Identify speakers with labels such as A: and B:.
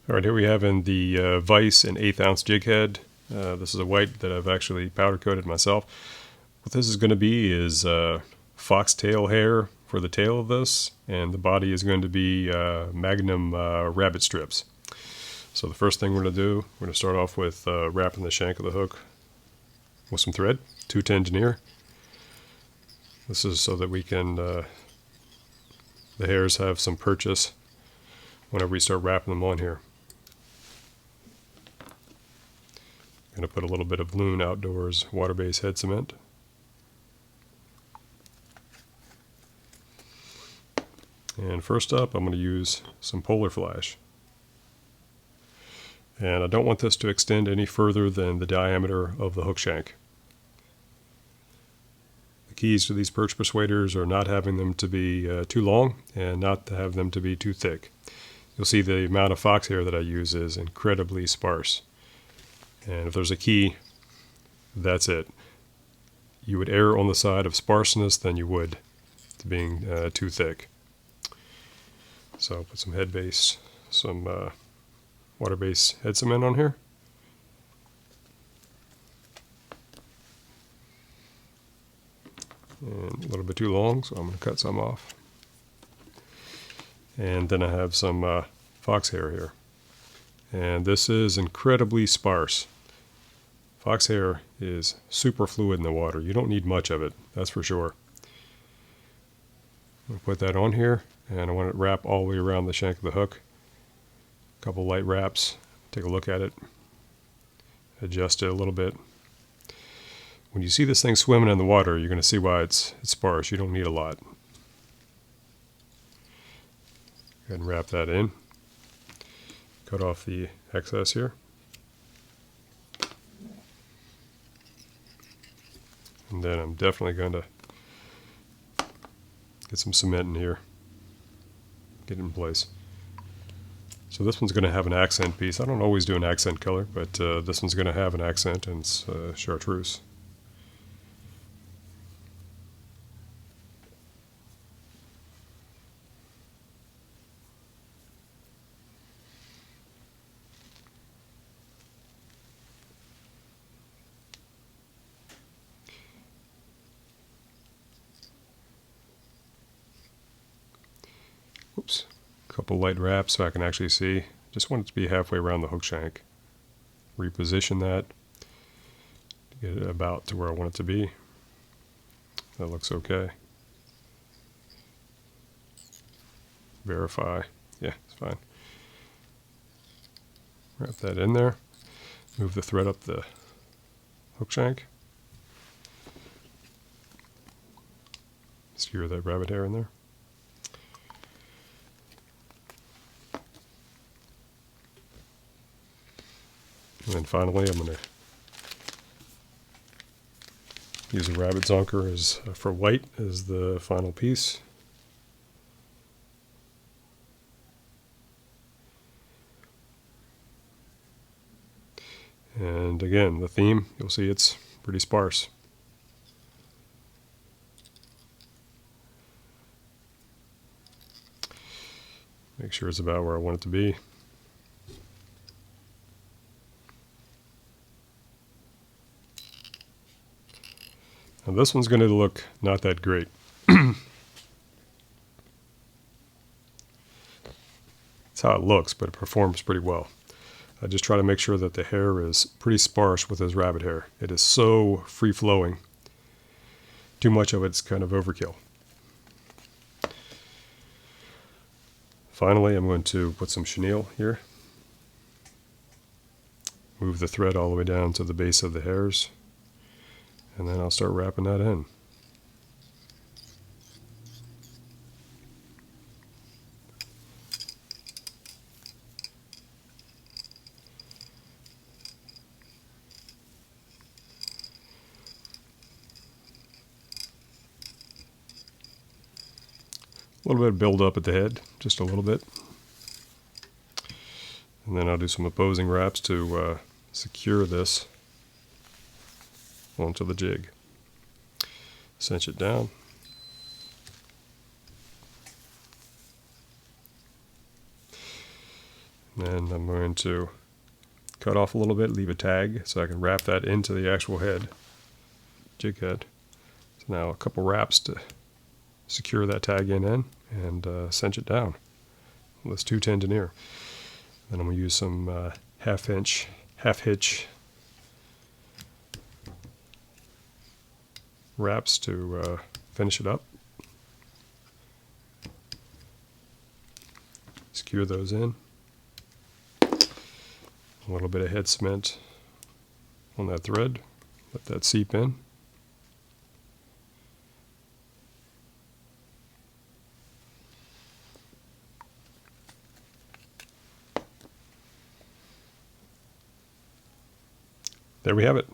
A: Alright, here we have in the Vice an 1/8 ounce jig head. This is a white that I've actually powder coated myself. What this is going to be is foxtail hair for the tail of this, and the body is going to be Magnum rabbit strips. So the first thing we're going to do, we're going to start off with wrapping the shank of the hook with some thread, 210 Denier. This is so that we can, the hairs have some purchase whenever we start wrapping them on here. I'm going to put a little bit of Loon Outdoors water-based head cement. And first up, I'm going to use some Polarflash. And I don't want this to extend any further than the diameter of the hook shank. The keys to these perch persuaders are not having them to be too long and not to have them to be too thick. You'll see the amount of fox hair that I use is incredibly sparse. And if there's a key, that's it. You would err on the side of sparseness than you would to being too thick. So I'll put some water-based head cement on here. And a little bit too long, so I'm going to cut some off. And then I have some fox hair here. And this is incredibly sparse. Fox hair is super fluid in the water. You don't need much of it, that's for sure. I'll put that on here, and I want it to wrap all the way around the shank of the hook. A couple light wraps, take a look at it, adjust it a little bit. When you see this thing swimming in the water, you're going to see why it's sparse. You don't need a lot. Go ahead and wrap that in. Cut off the excess here. And then I'm definitely going to get some cement in here. Get it in place. So this one's going to have an accent piece. I don't always do an accent color, but this one's going to have an accent, and it's chartreuse. Oops, a couple light wraps so I can actually see. Just want it to be halfway around the hook shank. Reposition that to get it about to where I want it to be. That looks okay. Verify. Yeah, it's fine. Wrap that in there. Move the thread up the hook shank. Skewer that rabbit hair in there. And then finally, I'm going to use a rabbit zonker as for white as the final piece. And again, the theme, you'll see it's pretty sparse. Make sure it's about where I want it to be. Now this one's going to look not that great. That's how it looks, but it performs pretty well. I just try to make sure that the hair is pretty sparse with this rabbit hair. It is so free-flowing. Too much of it's kind of overkill. Finally, I'm going to put some chenille here. Move the thread all the way down to the base of the hairs. And then I'll start wrapping that in. A little bit of build up at the head, just a little bit. And then I'll do some opposing wraps to secure this onto the jig. Cinch it down. Then I'm going to cut off a little bit, leave a tag so I can wrap that into the actual head, jig head. So now a couple wraps to secure that tag in and cinch it down. This 210 Denier. Then I'm going to use some half hitch wraps to finish it up. Secure those in. A little bit of head cement on that thread. Let that seep in. There we have it.